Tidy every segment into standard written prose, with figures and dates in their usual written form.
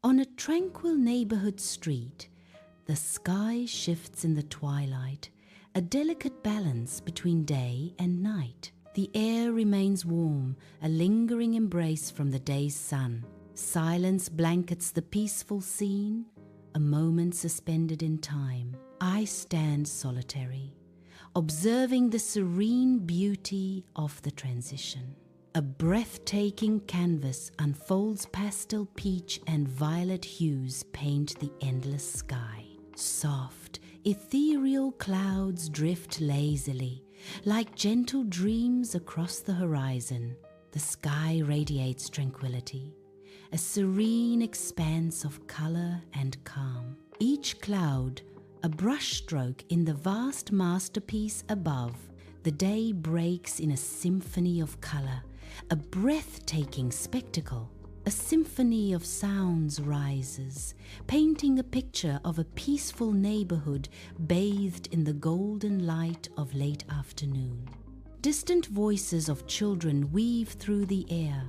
On a tranquil neighborhood street, the sky shifts in the twilight, a delicate balance between day and night. The air remains warm, a lingering embrace from the day's sun. Silence blankets the peaceful scene, a moment suspended in time. I stand solitary, observing the serene beauty of the transition. A breathtaking canvas unfolds. Pastel peach and violet hues paint the endless sky. Soft, ethereal clouds drift lazily, like gentle dreams across the horizon. The sky radiates tranquility, a serene expanse of color and calm. Each cloud, a brushstroke in the vast masterpiece above. The day breaks in a symphony of color, a breathtaking spectacle. A symphony of sounds rises, painting a picture of a peaceful neighborhood bathed in the golden light of late afternoon. Distant voices of children weave through the air,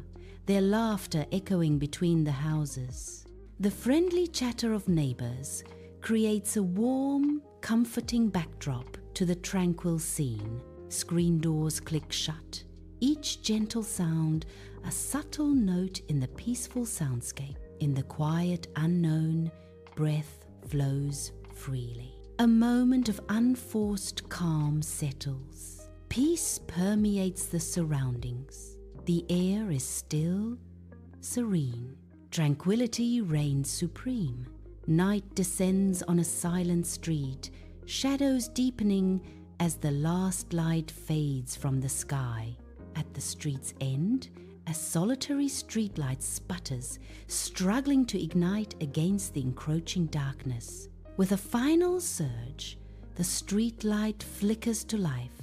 their laughter echoing between the houses. The friendly chatter of neighbors creates a warm, comforting backdrop to the tranquil scene. Screen doors click shut, each gentle sound a subtle note in the peaceful soundscape. In the quiet unknown, breath flows freely. A moment of unforced calm settles. Peace permeates the surroundings. The air is still, serene. Tranquility reigns supreme. Night descends on a silent street, shadows deepening as the last light fades from the sky. At the street's end, a solitary streetlight sputters, struggling to ignite against the encroaching darkness. With a final surge, the streetlight flickers to life,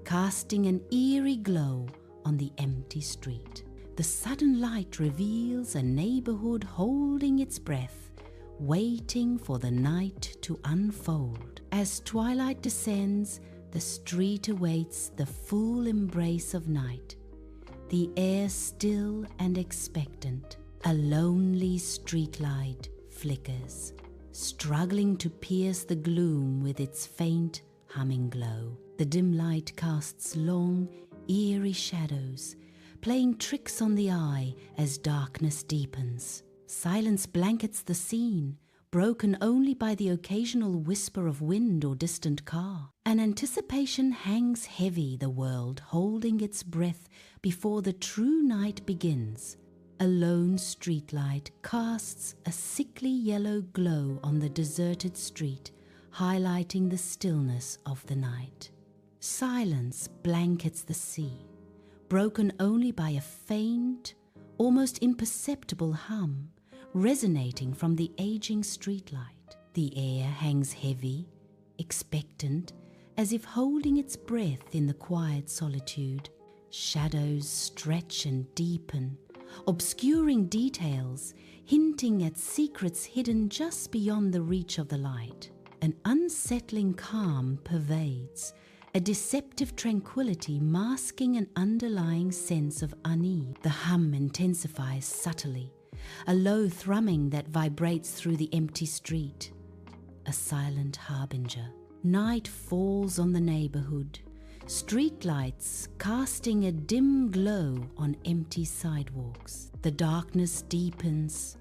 casting an eerie glow on the empty street. The sudden light reveals a neighborhood holding its breath, waiting for the night to unfold. As twilight descends, the street awaits the full embrace of night, the air still and expectant. A lonely streetlight flickers, struggling to pierce the gloom with its faint, humming glow. The dim light casts long, eerie shadows, playing tricks on the eye as darkness deepens. Silence blankets the scene, broken only by the occasional whisper of wind or distant car. An anticipation hangs heavy the world, holding its breath before the true night begins. A lone streetlight casts a sickly yellow glow on the deserted street, highlighting the stillness of the night. Silence blankets the scene, broken only by a faint, almost imperceptible hum, resonating from the aging streetlight. The air hangs heavy, expectant, as if holding its breath in the quiet solitude. Shadows stretch and deepen, obscuring details, hinting at secrets hidden just beyond the reach of the light. An unsettling calm pervades, a deceptive tranquility masking an underlying sense of unease. The hum intensifies subtly, a low thrumming that vibrates through the empty street. A silent harbinger. Night falls on the neighborhood, streetlights casting a dim glow on empty sidewalks. The darkness deepens,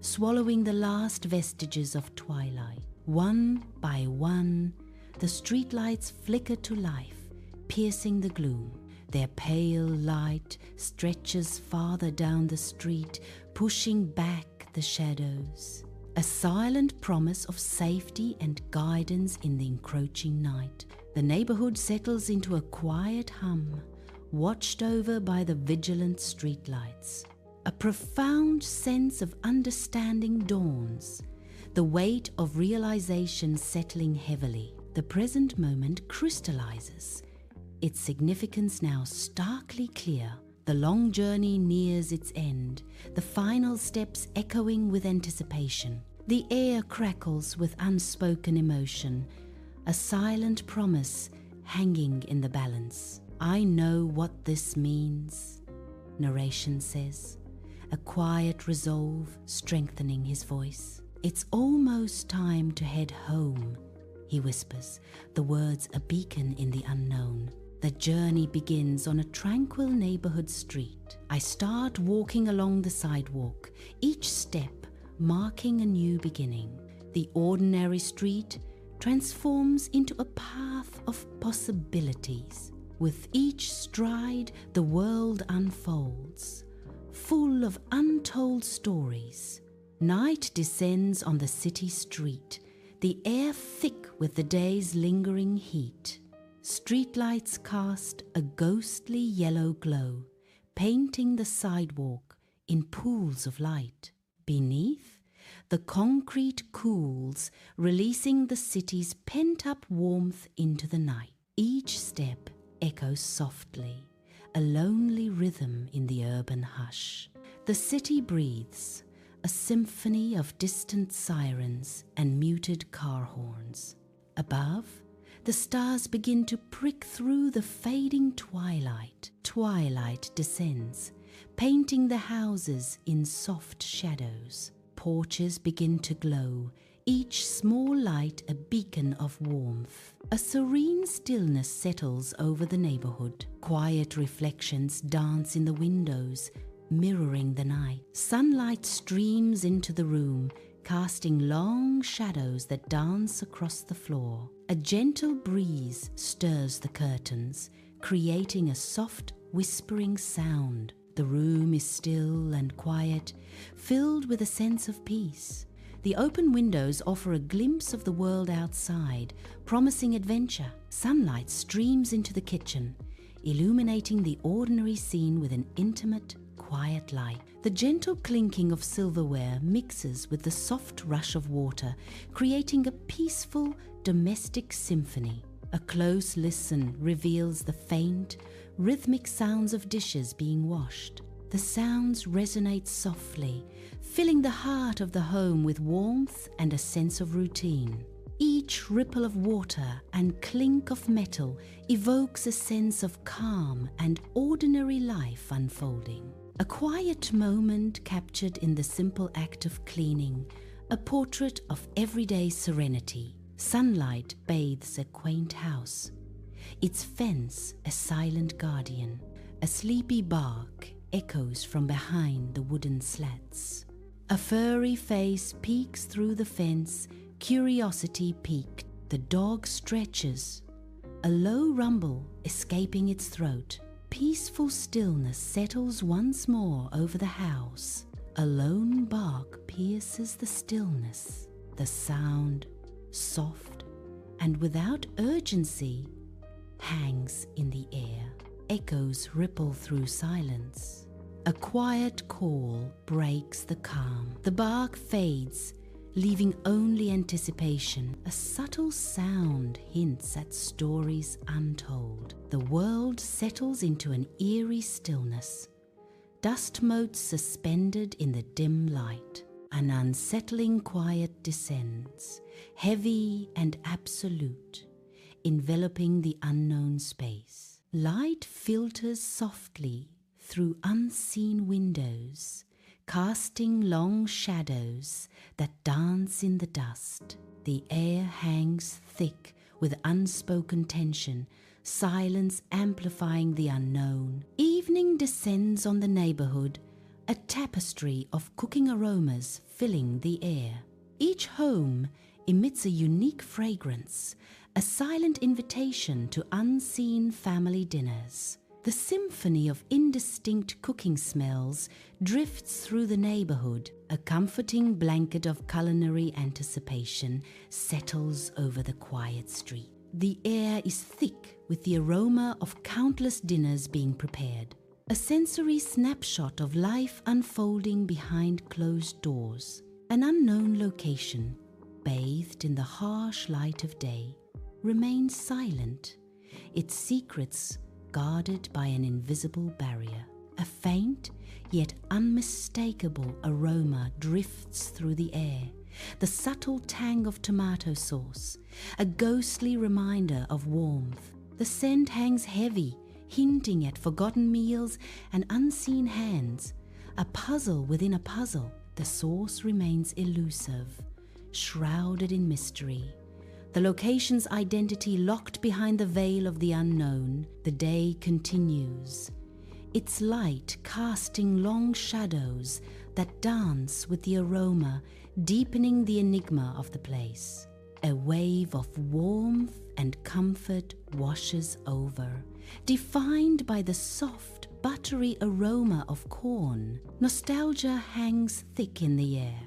swallowing the last vestiges of twilight. One by one, the streetlights flicker to life, piercing the gloom. Their pale light stretches farther down the street, pushing back the shadows. A silent promise of safety and guidance in the encroaching night. The neighborhood settles into a quiet hum, watched over by the vigilant streetlights. A profound sense of understanding dawns, the weight of realization settling heavily. The present moment crystallizes, its significance now starkly clear. The long journey nears its end, the final steps echoing with anticipation. The air crackles with unspoken emotion, a silent promise hanging in the balance. I know what this means, narration says, a quiet resolve strengthening his voice. "It's almost time to head home," he whispers, the words a beacon in the unknown. The journey begins on a tranquil neighborhood street. I start walking along the sidewalk, each step marking a new beginning. The ordinary street transforms into a path of possibilities. With each stride, the world unfolds, full of untold stories. Night descends on the city street, the air thick with the day's lingering heat. Streetlights cast a ghostly yellow glow, painting the sidewalk in pools of light. Beneath, the concrete cools, releasing the city's pent-up warmth into the night. Each step echoes softly, a lonely rhythm in the urban hush. The city breathes, a symphony of distant sirens and muted car horns. Above, the stars begin to prick through the fading twilight. Twilight descends, painting the houses in soft shadows. Porches begin to glow, each small light a beacon of warmth. A serene stillness settles over the neighborhood. Quiet reflections dance in the windows, mirroring the night. Sunlight streams into the room, casting long shadows that dance across the floor. A gentle breeze stirs the curtains, creating a soft, whispering sound. The room is still and quiet, filled with a sense of peace. The open windows offer a glimpse of the world outside, promising adventure. Sunlight streams into the kitchen, illuminating the ordinary scene with an intimate, quiet light. The gentle clinking of silverware mixes with the soft rush of water, creating a peaceful, domestic symphony. A close listen reveals the faint, rhythmic sounds of dishes being washed. The sounds resonate softly, filling the heart of the home with warmth and a sense of routine. Each ripple of water and clink of metal evokes a sense of calm and ordinary life unfolding. A quiet moment captured in the simple act of cleaning, a portrait of everyday serenity. Sunlight bathes a quaint house, its fence a silent guardian. A sleepy bark echoes from behind the wooden slats. A furry face peeks through the fence, curiosity piqued. The dog stretches, a low rumble escaping its throat. Peaceful stillness settles once more over the house. A lone bark pierces the stillness. The sound, soft and without urgency, hangs in the air. Echoes ripple through silence. A quiet call breaks the calm. The bark fades, leaving only anticipation. A subtle sound hints at stories untold. The world settles into an eerie stillness. Dust motes suspended in the dim light. An unsettling quiet descends, heavy and absolute, enveloping the unknown space. Light filters softly through unseen windows, casting long shadows that dance in the dust. The air hangs thick with unspoken tension, silence amplifying the unknown. Evening descends on the neighborhood, a tapestry of cooking aromas filling the air. Each home emits a unique fragrance, a silent invitation to unseen family dinners. The symphony of indistinct cooking smells drifts through the neighborhood. A comforting blanket of culinary anticipation settles over the quiet street. The air is thick with the aroma of countless dinners being prepared. A sensory snapshot of life unfolding behind closed doors. An unknown location, bathed in the harsh light of day, remains silent, its secrets guarded by an invisible barrier. A faint yet unmistakable aroma drifts through the air, the subtle tang of tomato sauce, a ghostly reminder of warmth. The scent hangs heavy, hinting at forgotten meals and unseen hands, a puzzle within a puzzle. The source remains elusive, shrouded in mystery. The location's identity locked behind the veil of the unknown. The day continues, its light casting long shadows that dance with the aroma, deepening the enigma of the place. A wave of warmth and comfort washes over, defined by the soft, buttery aroma of corn. Nostalgia hangs thick in the air,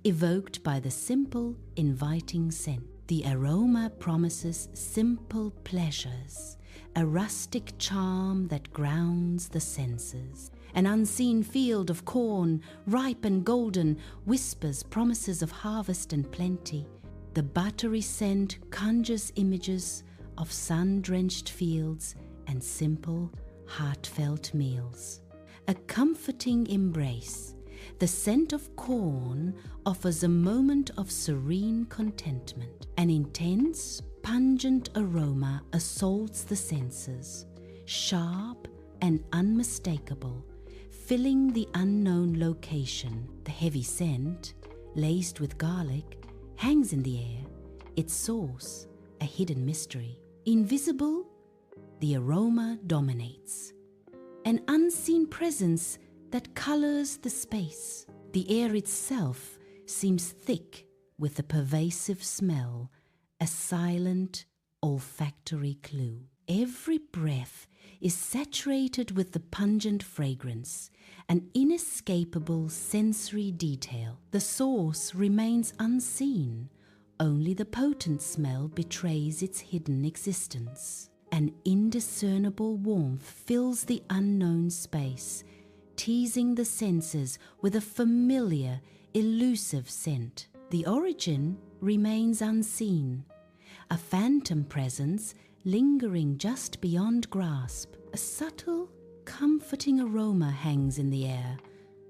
evoked by the simple, inviting scent. The aroma promises simple pleasures, a rustic charm that grounds the senses. An unseen field of corn, ripe and golden, whispers promises of harvest and plenty. The buttery scent conjures images of sun-drenched fields and simple, heartfelt meals. A comforting embrace. The scent of corn offers a moment of serene contentment. An intense, pungent aroma assaults the senses, sharp and unmistakable, filling the unknown location. The heavy scent, laced with garlic, hangs in the air, its source a hidden mystery. Invisible, the aroma dominates, an unseen presence that colors the space. The air itself seems thick with a pervasive smell, a silent olfactory clue. Every breath is saturated with the pungent fragrance, an inescapable sensory detail. The source remains unseen. Only the potent smell betrays its hidden existence. An indiscernible warmth fills the unknown space, teasing the senses with a familiar, elusive scent. The origin remains unseen, a phantom presence lingering just beyond grasp. A subtle, comforting aroma hangs in the air,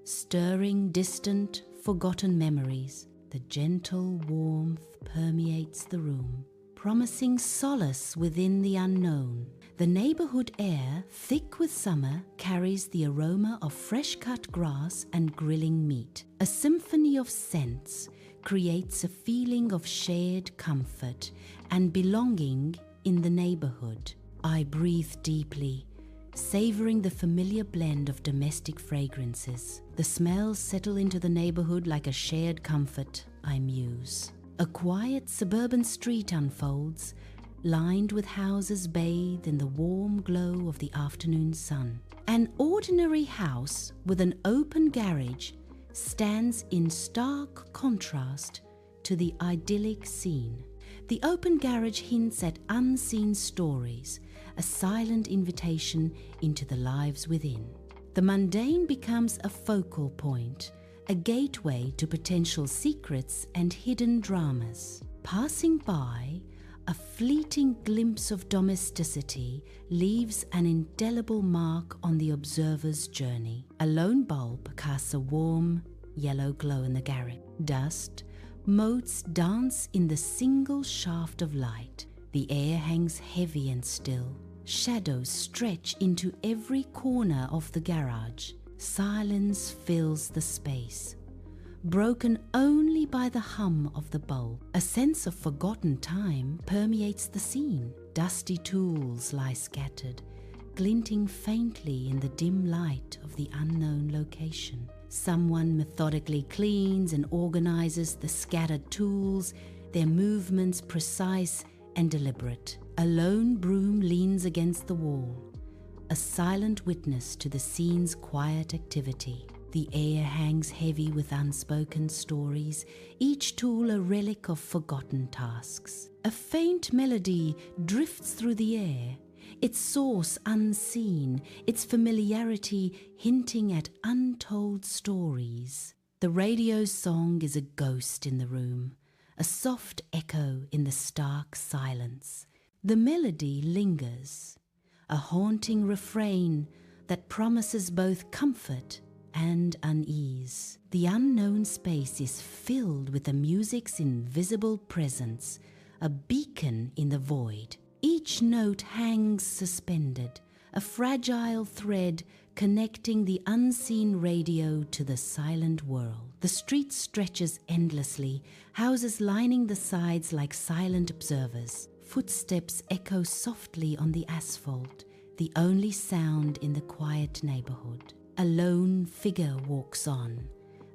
stirring distant, forgotten memories. The gentle warmth permeates the room, promising solace within the unknown. The neighborhood air, thick with summer, carries the aroma of fresh-cut grass and grilling meat. A symphony of scents creates a feeling of shared comfort and belonging in the neighborhood. I breathe deeply, savoring the familiar blend of domestic fragrances. The smells settle into the neighborhood like a shared comfort, I muse. A quiet suburban street unfolds, lined with houses bathed in the warm glow of the afternoon sun. An ordinary house with an open garage stands in stark contrast to the idyllic scene. The open garage hints at unseen stories, a silent invitation into the lives within. The mundane becomes a focal point, a gateway to potential secrets and hidden dramas. Passing by, a fleeting glimpse of domesticity leaves an indelible mark on the observer's journey. A lone bulb casts a warm, yellow glow in the garage. Dust, motes dance in the single shaft of light. The air hangs heavy and still. Shadows stretch into every corner of the garage. Silence fills the space, broken only by the hum of the bulb. A sense of forgotten time permeates the scene. Dusty tools lie scattered, glinting faintly in the dim light of the unknown location. Someone methodically cleans and organizes the scattered tools, their movements precise and deliberate. A lone broom leans against the wall, a silent witness to the scene's quiet activity. The air hangs heavy with unspoken stories, each tool a relic of forgotten tasks. A faint melody drifts through the air, its source unseen, its familiarity hinting at untold stories. The radio's song is a ghost in the room, a soft echo in the stark silence. The melody lingers, a haunting refrain that promises both comfort and unease. The unknown space is filled with the music's invisible presence, a beacon in the void. Each note hangs suspended, a fragile thread connecting the unseen radio to the silent world. The street stretches endlessly, houses lining the sides like silent observers. Footsteps echo softly on the asphalt, the only sound in the quiet neighborhood. A lone figure walks on,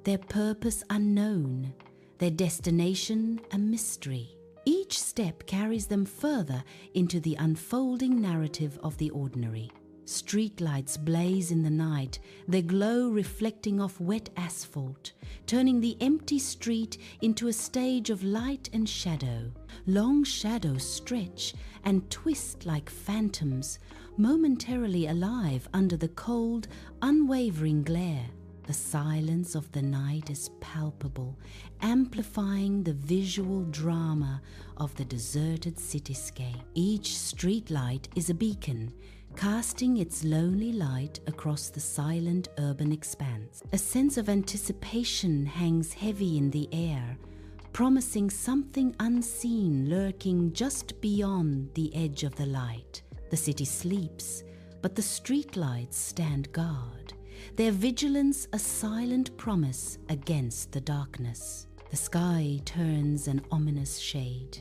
their purpose unknown, their destination a mystery. Each step carries them further into the unfolding narrative of the ordinary. Streetlights blaze in the night, their glow reflecting off wet asphalt, turning the empty street into a stage of light and shadow. Long shadows stretch and twist like phantoms, momentarily alive under the cold, unwavering glare. The silence of the night is palpable, amplifying the visual drama of the deserted cityscape. Each streetlight is a beacon, casting its lonely light across the silent urban expanse. A sense of anticipation hangs heavy in the air, promising something unseen lurking just beyond the edge of the light. The city sleeps, but the streetlights stand guard, their vigilance a silent promise against the darkness. The sky turns an ominous shade,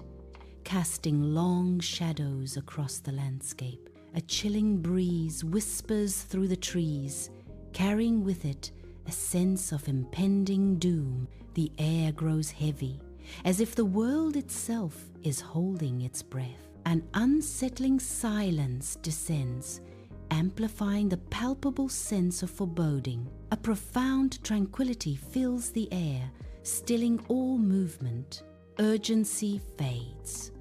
casting long shadows across the landscape. A chilling breeze whispers through the trees, carrying with it a sense of impending doom. The air grows heavy, as if the world itself is holding its breath. An unsettling silence descends, amplifying the palpable sense of foreboding. A profound tranquility fills the air, stilling all movement. Urgency fades,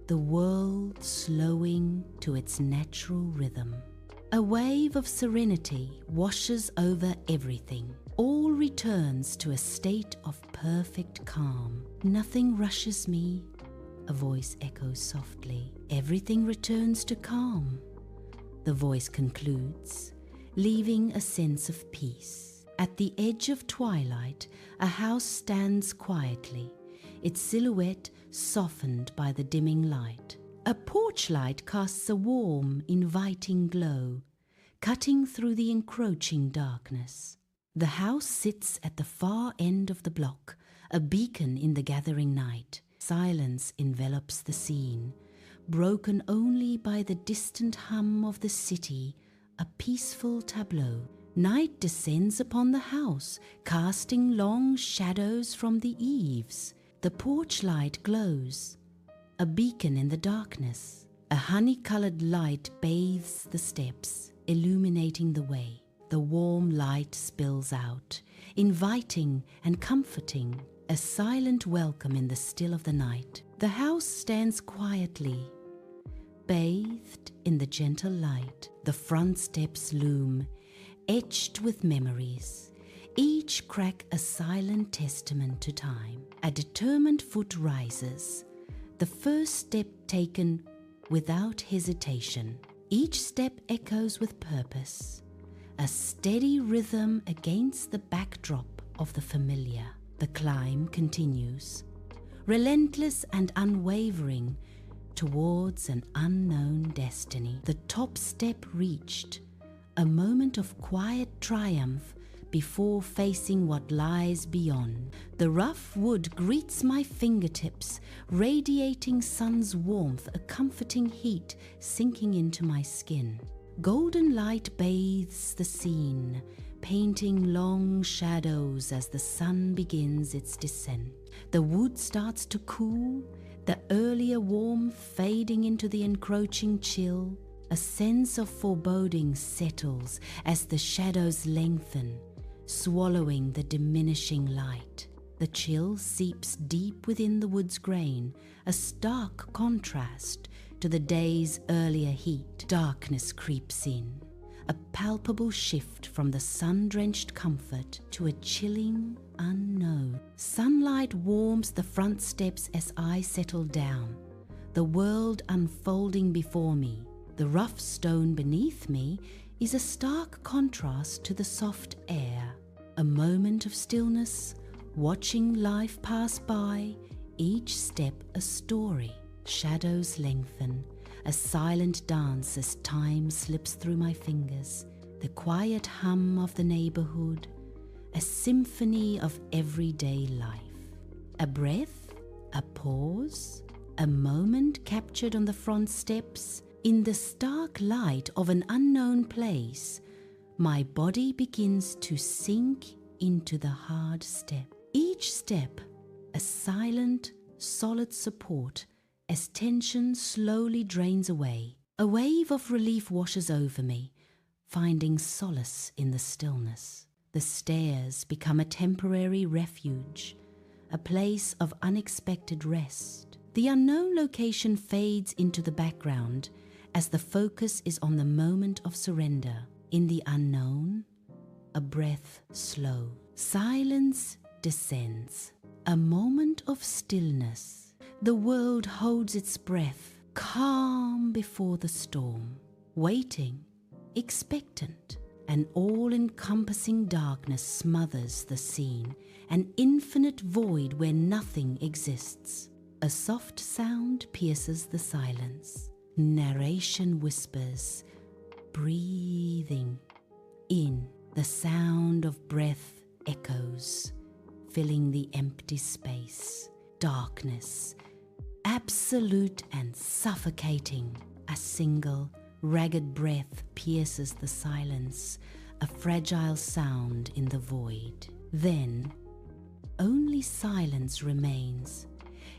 the world slowing to its natural rhythm. A wave of serenity washes over everything. All returns to a state of perfect calm. Nothing rushes me, a voice echoes softly. Everything returns to calm, the voice concludes, leaving a sense of peace. At the edge of twilight, a house stands quietly, its silhouette softened by the dimming light. A porch light casts a warm, inviting glow, cutting through the encroaching darkness. The house sits at the far end of the block, a beacon in the gathering night. Silence envelops the scene, broken only by the distant hum of the city, a peaceful tableau. Night descends upon the house, casting long shadows from the eaves. The porch light glows, a beacon in the darkness. A honey-colored light bathes the steps, illuminating the way. The warm light spills out, inviting and comforting, a silent welcome in the still of the night. The house stands quietly, bathed in the gentle light. The front steps loom, etched with memories, each crack a silent testament to time. A determined foot rises, the first step taken without hesitation. Each step echoes with purpose, a steady rhythm against the backdrop of the familiar. The climb continues, relentless and unwavering, towards an unknown destiny. The top step reached, a moment of quiet triumph before facing what lies beyond. The rough wood greets my fingertips, radiating sun's warmth, a comforting heat sinking into my skin. Golden light bathes the scene, painting long shadows as the sun begins its descent. The wood starts to cool, the earlier warmth fading into the encroaching chill. A sense of foreboding settles as the shadows lengthen, swallowing the diminishing light. The chill seeps deep within the wood's grain, a stark contrast to the day's earlier heat. Darkness creeps in, a palpable shift from the sun-drenched comfort to a chilling unknown. Sunlight warms the front steps as I settle down, the world unfolding before me. The rough stone beneath me is a stark contrast to the soft air. A moment of stillness, watching life pass by, each step a story. Shadows lengthen, a silent dance as time slips through my fingers, the quiet hum of the neighborhood, a symphony of everyday life. A breath, a pause, a moment captured on the front steps. In the stark light of an unknown place, my body begins to sink into the hard step. Each step, a silent, solid support as tension slowly drains away. A wave of relief washes over me, finding solace in the stillness. The stairs become a temporary refuge, a place of unexpected rest. The unknown location fades into the background as the focus is on the moment of surrender. In the unknown, a breath slow. Silence descends. A moment of stillness. The world holds its breath, calm before the storm, waiting, expectant. An all-encompassing darkness smothers the scene, an infinite void where nothing exists. A soft sound pierces the silence. Narration whispers, breathing in. The sound of breath echoes, filling the empty space. Darkness, absolute and suffocating. A single, ragged breath pierces the silence, a fragile sound in the void. Then, only silence remains.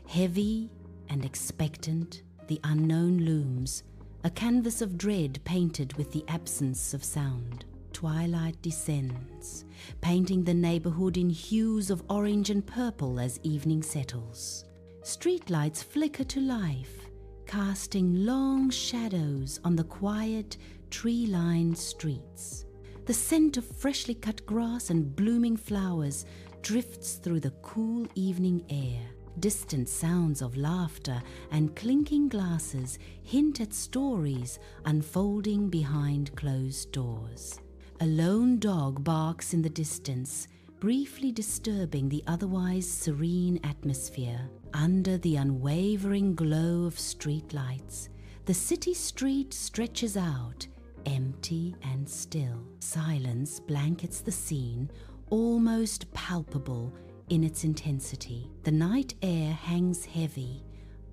Heavy and expectant, the unknown looms, a canvas of dread painted with the absence of sound. Twilight descends, painting the neighborhood in hues of orange and purple as evening settles. Streetlights flicker to life, casting long shadows on the quiet, tree-lined streets. The scent of freshly cut grass and blooming flowers drifts through the cool evening air. Distant sounds of laughter and clinking glasses hint at stories unfolding behind closed doors. A lone dog barks in the distance, briefly disturbing the otherwise serene atmosphere. Under the unwavering glow of streetlights, the city street stretches out, empty and still. Silence blankets the scene, almost palpable in its intensity. The night air hangs heavy,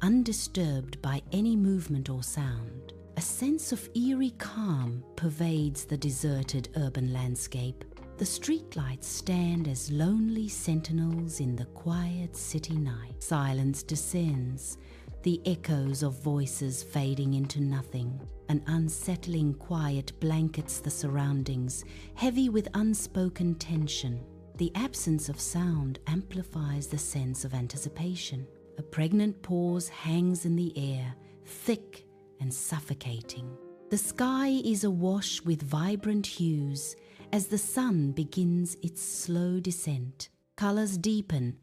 undisturbed by any movement or sound. A sense of eerie calm pervades the deserted urban landscape. The streetlights stand as lonely sentinels in the quiet city night. Silence descends, the echoes of voices fading into nothing. An unsettling quiet blankets the surroundings, heavy with unspoken tension. The absence of sound amplifies the sense of anticipation. A pregnant pause hangs in the air, thick and suffocating. The sky is awash with vibrant hues as the sun begins its slow descent. Colors deepen,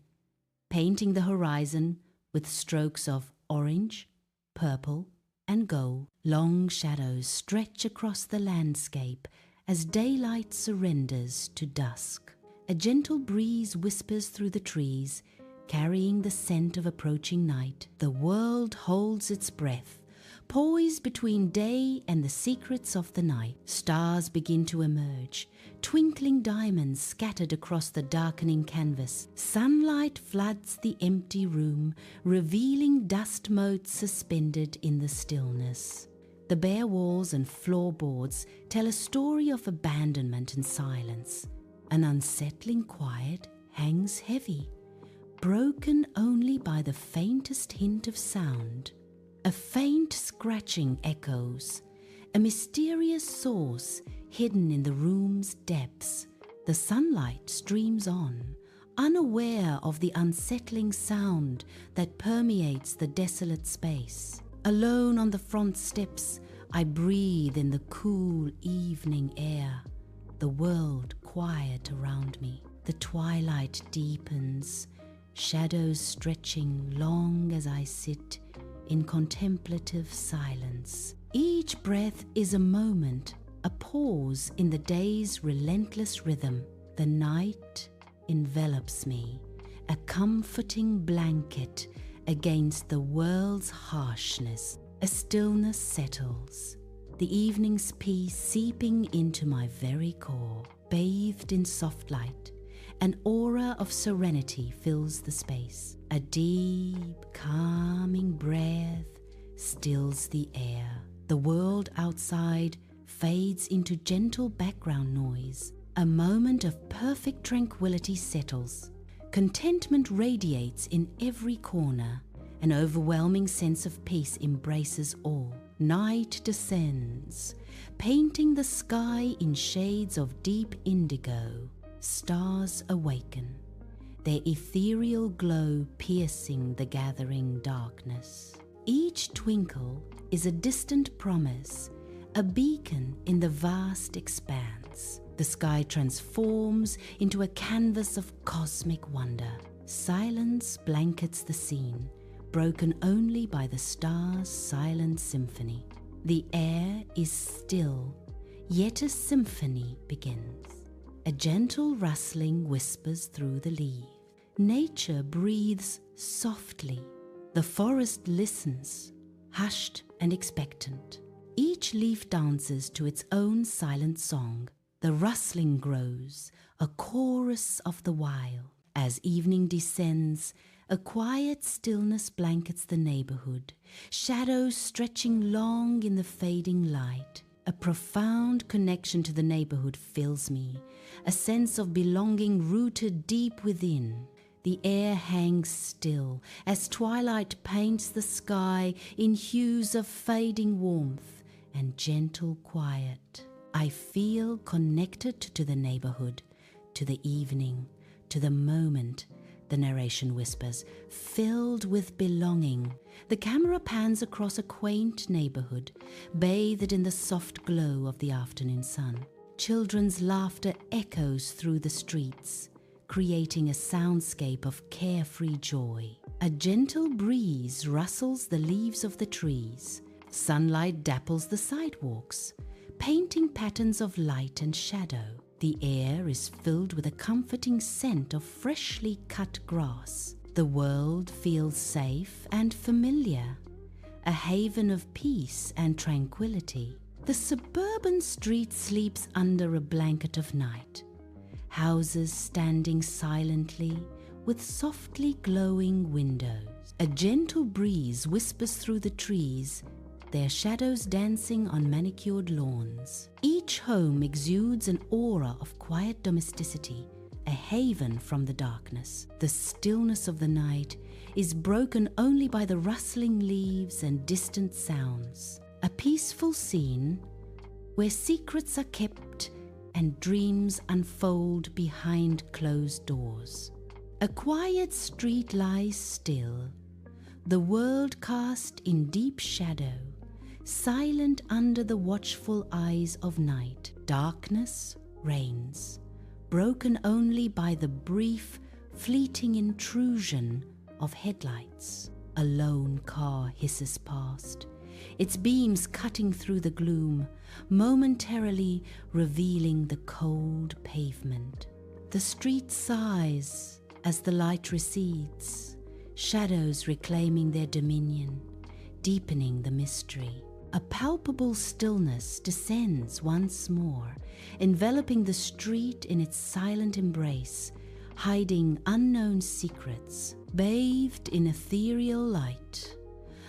painting the horizon with strokes of orange, purple, and gold. Long shadows stretch across the landscape as daylight surrenders to dusk. A gentle breeze whispers through the trees, carrying the scent of approaching night. The world holds its breath, poised between day and the secrets of the night. Stars begin to emerge, twinkling diamonds scattered across the darkening canvas. Sunlight floods the empty room, revealing dust motes suspended in the stillness. The bare walls and floorboards tell a story of abandonment and silence. An unsettling quiet hangs heavy, broken only by the faintest hint of sound. A faint scratching echoes, a mysterious source hidden in the room's depths. The sunlight streams on, unaware of the unsettling sound that permeates the desolate space. Alone on the front steps, I breathe in the cool evening air, the world quiet around me. The twilight deepens, shadows stretching long as I sit in contemplative silence. Each breath is a moment, a pause in the day's relentless rhythm. The night envelops me, a comforting blanket against the world's harshness. A stillness settles, the evening's peace seeping into my very core. Bathed in soft light, an aura of serenity fills the space. A deep, calming breath stills the air. The world outside fades into gentle background noise. A moment of perfect tranquility settles. Contentment radiates in every corner. An overwhelming sense of peace embraces all. Night descends, painting the sky in shades of deep indigo. Stars awaken, their ethereal glow piercing the gathering darkness. Each twinkle is a distant promise, a beacon in the vast expanse. The sky transforms into a canvas of cosmic wonder. Silence blankets the scene, broken only by the stars' silent symphony. The air is still, yet a symphony begins. A gentle rustling whispers through the leaves. Nature breathes softly. The forest listens, hushed and expectant. Each leaf dances to its own silent song. The rustling grows, a chorus of the wild. As evening descends, a quiet stillness blankets the neighborhood, shadows stretching long in the fading light. A profound connection to the neighborhood fills me, a sense of belonging rooted deep within. The air hangs still as twilight paints the sky in hues of fading warmth and gentle quiet. I feel connected to the neighborhood, to the evening, to the moment. The narration whispers, filled with belonging. The camera pans across a quaint neighborhood, bathed in the soft glow of the afternoon sun. Children's laughter echoes through the streets, creating a soundscape of carefree joy. A gentle breeze rustles the leaves of the trees. Sunlight dapples the sidewalks, painting patterns of light and shadow. The air is filled with a comforting scent of freshly cut grass. The world feels safe and familiar, a haven of peace and tranquility. The suburban street sleeps under a blanket of night, houses standing silently with softly glowing windows. A gentle breeze whispers through the trees, their shadows dancing on manicured lawns. Each home exudes an aura of quiet domesticity, a haven from the darkness. The stillness of the night is broken only by the rustling leaves and distant sounds. A peaceful scene where secrets are kept and dreams unfold behind closed doors. A quiet street lies still, the world cast in deep shadow, silent under the watchful eyes of night. Darkness reigns, broken only by the brief, fleeting intrusion of headlights. A lone car hisses past, its beams cutting through the gloom, momentarily revealing the cold pavement. The street sighs as the light recedes, shadows reclaiming their dominion, deepening the mystery. A palpable stillness descends once more, enveloping the street in its silent embrace, hiding unknown secrets. Bathed in ethereal light,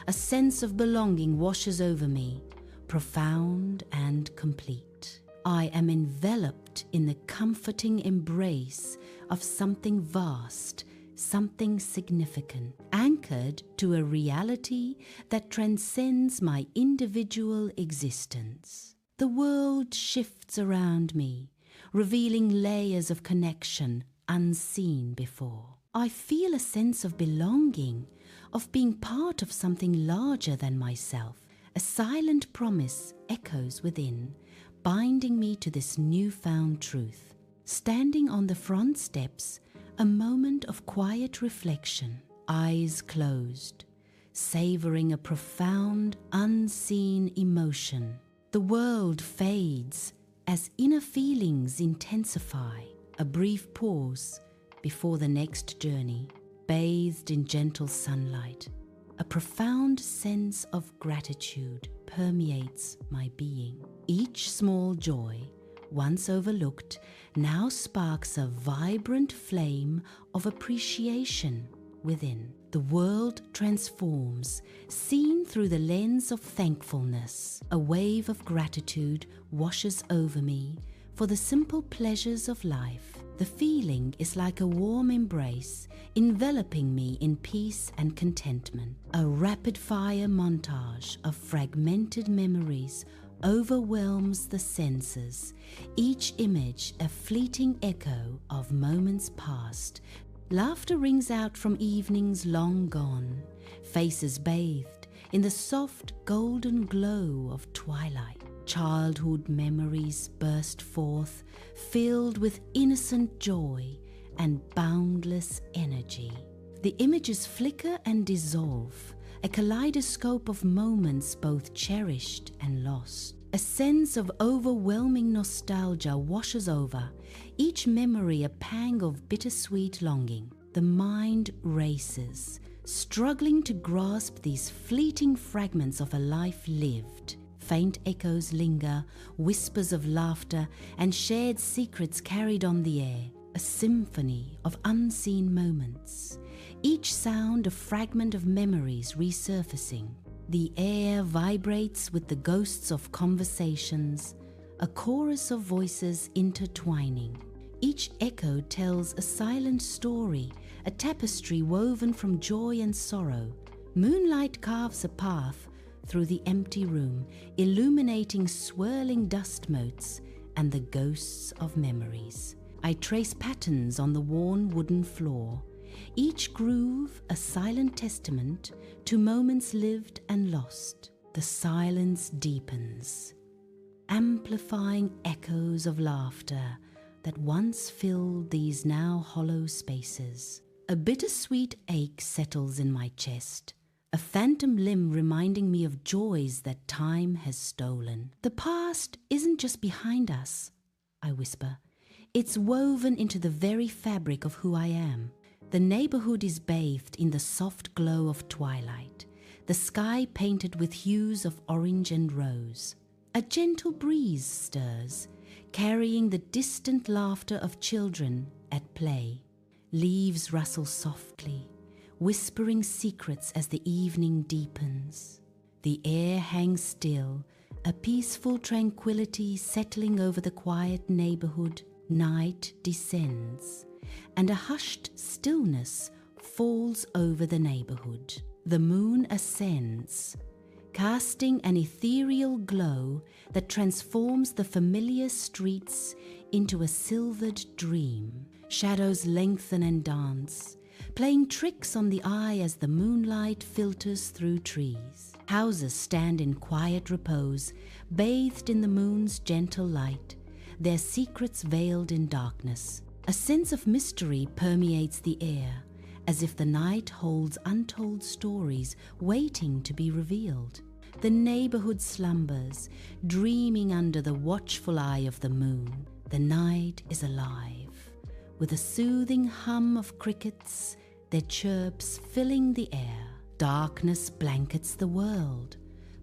a sense of belonging washes over me, profound and complete. I am enveloped in the comforting embrace of something vast, something significant, anchored to a reality that transcends my individual existence. The world shifts around me, revealing layers of connection unseen before. I feel a sense of belonging, of being part of something larger than myself. A silent promise echoes within, binding me to this newfound truth. Standing on the front steps, a moment of quiet reflection, eyes closed, savoring a profound, unseen emotion. The world fades as inner feelings intensify. A brief pause before the next journey, bathed in gentle sunlight. A profound sense of gratitude permeates my being. Each small joy, once overlooked, now sparks a vibrant flame of appreciation within. The world transforms, seen through the lens of thankfulness. A wave of gratitude washes over me for the simple pleasures of life. The feeling is like a warm embrace, enveloping me in peace and contentment. A rapid-fire montage of fragmented memories overwhelms the senses, each image a fleeting echo of moments past. Laughter rings out from evenings long gone, faces bathed in the soft golden glow of twilight. Childhood memories burst forth, filled with innocent joy and boundless energy. The images flicker and dissolve, a kaleidoscope of moments both cherished and lost. A sense of overwhelming nostalgia washes over, each memory a pang of bittersweet longing. The mind races, struggling to grasp these fleeting fragments of a life lived. Faint echoes linger, whispers of laughter and shared secrets carried on the air. A symphony of unseen moments, each sound a fragment of memories resurfacing. The air vibrates with the ghosts of conversations, a chorus of voices intertwining. Each echo tells a silent story, a tapestry woven from joy and sorrow. Moonlight carves a path through the empty room, illuminating swirling dust motes and the ghosts of memories. I trace patterns on the worn wooden floor, each groove a silent testament to moments lived and lost. The silence deepens, amplifying echoes of laughter that once filled these now hollow spaces. A bittersweet ache settles in my chest, a phantom limb reminding me of joys that time has stolen. The past isn't just behind us, I whisper. It's woven into the very fabric of who I am. The neighborhood is bathed in the soft glow of twilight, the sky painted with hues of orange and rose. A gentle breeze stirs, carrying the distant laughter of children at play. Leaves rustle softly, whispering secrets as the evening deepens. The air hangs still, a peaceful tranquility settling over the quiet neighborhood. Night descends, and a hushed stillness falls over the neighborhood. The moon ascends, casting an ethereal glow that transforms the familiar streets into a silvered dream. Shadows lengthen and dance, playing tricks on the eye as the moonlight filters through trees. Houses stand in quiet repose, bathed in the moon's gentle light, their secrets veiled in darkness. A sense of mystery permeates the air, as if the night holds untold stories waiting to be revealed. The neighborhood slumbers, dreaming under the watchful eye of the moon. The night is alive, with a soothing hum of crickets, their chirps filling the air. Darkness blankets the world,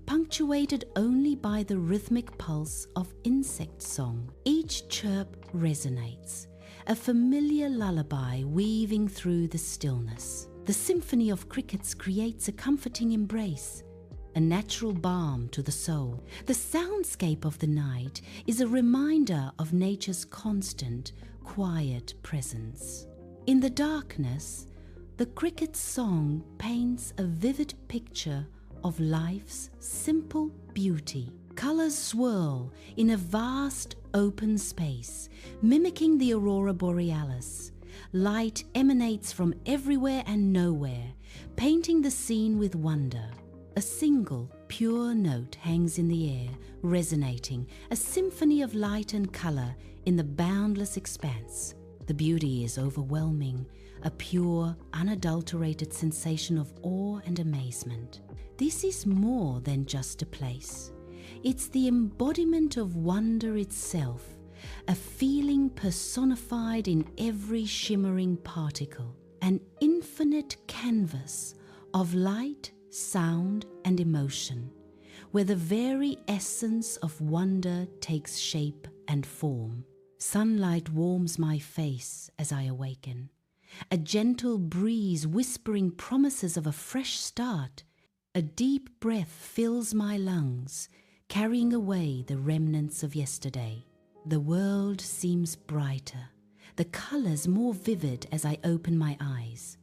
punctuated only by the rhythmic pulse of insect song. Each chirp resonates, a familiar lullaby weaving through the stillness. The symphony of crickets creates a comforting embrace, a natural balm to the soul. The soundscape of the night is a reminder of nature's constant, quiet presence. In the darkness, the cricket's song paints a vivid picture of life's simple beauty. Colors swirl in a vast open space, mimicking the aurora borealis. Light emanates from everywhere and nowhere, painting the scene with wonder. A single, pure note hangs in the air, resonating, a symphony of light and color in the boundless expanse. The beauty is overwhelming, a pure, unadulterated sensation of awe and amazement. This is more than just a place. It's the embodiment of wonder itself, a feeling personified in every shimmering particle, an infinite canvas of light, sound, and emotion, where the very essence of wonder takes shape and form. Sunlight warms my face as I awaken, a gentle breeze whispering promises of a fresh start. A deep breath fills my lungs, carrying away the remnants of yesterday. The world seems brighter, the colors more vivid as I open my eyes.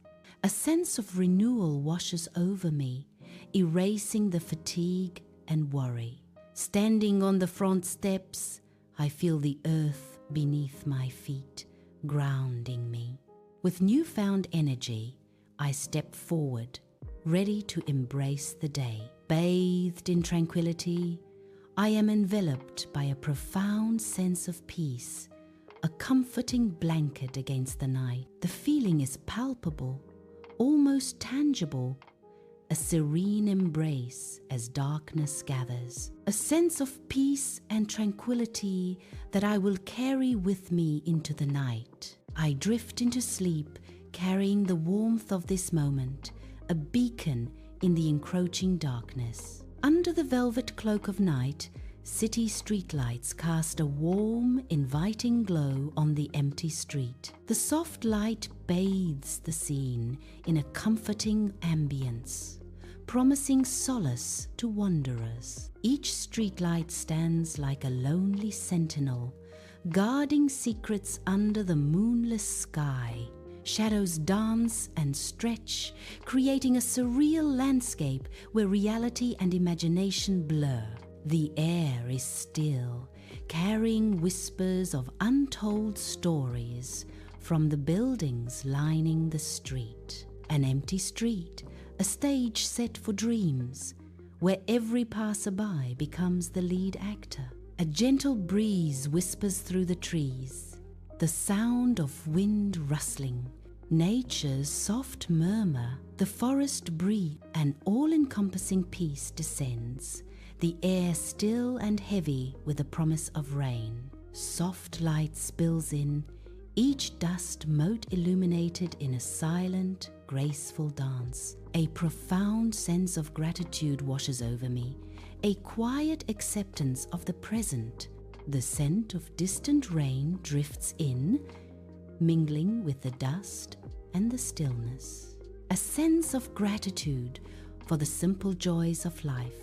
A sense of renewal washes over me, erasing the fatigue and worry. Standing on the front steps, I feel the earth beneath my feet, grounding me. With newfound energy, I step forward, ready to embrace the day. Bathed in tranquility, I am enveloped by a profound sense of peace, a comforting blanket against the night. The feeling is palpable, almost tangible, a serene embrace as darkness gathers, a sense of peace and tranquility that I will carry with me into the night. I drift into sleep, carrying the warmth of this moment, a beacon in the encroaching darkness. Under the velvet cloak of night, city streetlights cast a warm, inviting glow on the empty street. The soft light bathes the scene in a comforting ambience, promising solace to wanderers. Each streetlight stands like a lonely sentinel, guarding secrets under the moonless sky. Shadows dance and stretch, creating a surreal landscape where reality and imagination blur. The air is still, carrying whispers of untold stories from the buildings lining the street. An empty street, a stage set for dreams, where every passerby becomes the lead actor. A gentle breeze whispers through the trees, the sound of wind rustling, nature's soft murmur. The forest breathes, an all-encompassing peace descends, the air still and heavy with the promise of rain. Soft light spills in, each dust mote illuminated in a silent, graceful dance. A profound sense of gratitude washes over me, a quiet acceptance of the present. The scent of distant rain drifts in, mingling with the dust and the stillness. A sense of gratitude for the simple joys of life,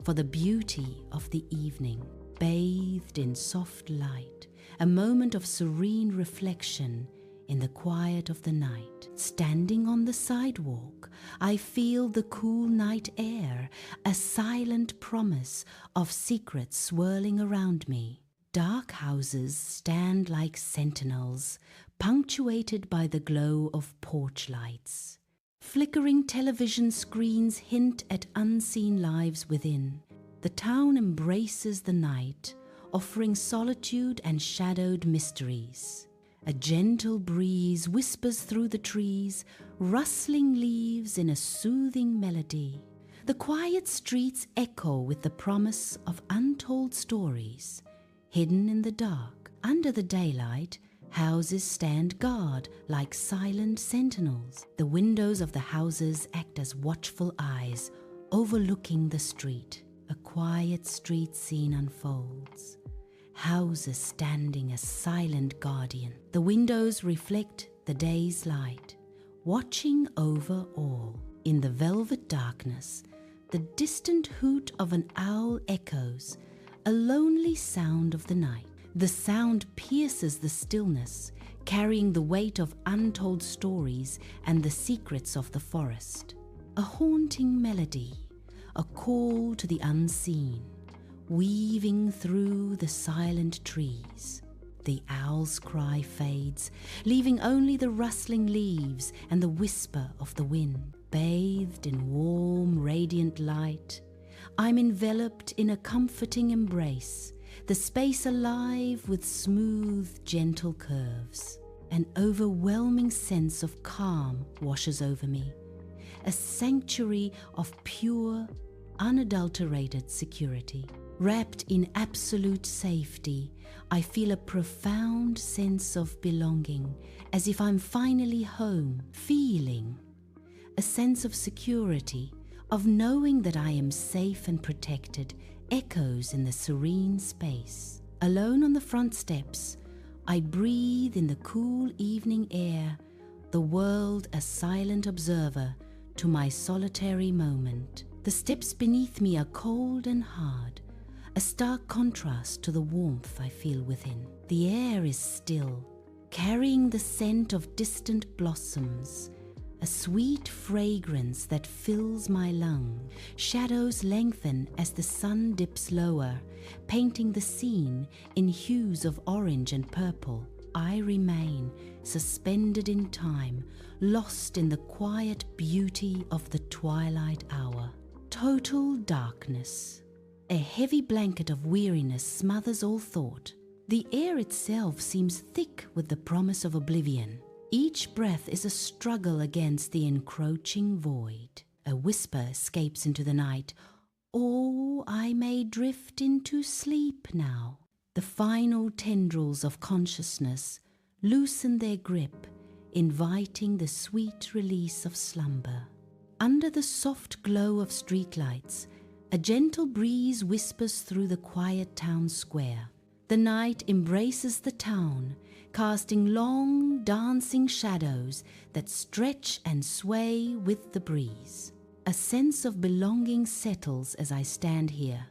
for the beauty of the evening. Bathed in soft light, a moment of serene reflection in the quiet of the night. Standing on the sidewalk, I feel the cool night air, a silent promise of secrets swirling around me. Dark houses stand like sentinels, punctuated by the glow of porch lights. Flickering television screens hint at unseen lives within. The town embraces the night, offering solitude and shadowed mysteries. A gentle breeze whispers through the trees, rustling leaves in a soothing melody. The quiet streets echo with the promise of untold stories. Hidden in the dark, under the daylight, houses stand guard like silent sentinels. The windows of the houses act as watchful eyes, overlooking the street. A quiet street scene unfolds. Houses standing as silent guardian. The windows reflect the day's light, watching over all. In the velvet darkness, the distant hoot of an owl echoes, a lonely sound of the night. The sound pierces the stillness, carrying the weight of untold stories and the secrets of the forest. A haunting melody, a call to the unseen, weaving through the silent trees. The owl's cry fades, leaving only the rustling leaves and the whisper of the wind. Bathed in warm, radiant light, I'm enveloped in a comforting embrace, the space alive with smooth, gentle curves. An overwhelming sense of calm washes over me, a sanctuary of pure, unadulterated security. Wrapped in absolute safety, I feel a profound sense of belonging, as if I'm finally home, feeling a sense of security, of knowing that I am safe and protected, echoes in the serene space. Alone on the front steps, I breathe in the cool evening air, the world a silent observer to my solitary moment. The steps beneath me are cold and hard, a stark contrast to the warmth I feel within. The air is still, carrying the scent of distant blossoms, a sweet fragrance that fills my lungs. Shadows lengthen as the sun dips lower, painting the scene in hues of orange and purple. I remain suspended in time, lost in the quiet beauty of the twilight hour. Total darkness. A heavy blanket of weariness smothers all thought. The air itself seems thick with the promise of oblivion. Each breath is a struggle against the encroaching void. A whisper escapes into the night. "Oh, I may drift into sleep now." The final tendrils of consciousness loosen their grip, inviting the sweet release of slumber. Under the soft glow of streetlights, a gentle breeze whispers through the quiet town square. The night embraces the town, casting long, dancing shadows that stretch and sway with the breeze. A sense of belonging settles as I stand here,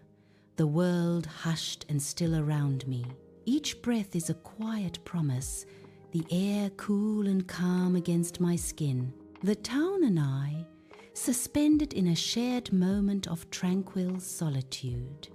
the world hushed and still around me. Each breath is a quiet promise, the air cool and calm against my skin. The town and I, suspended in a shared moment of tranquil solitude.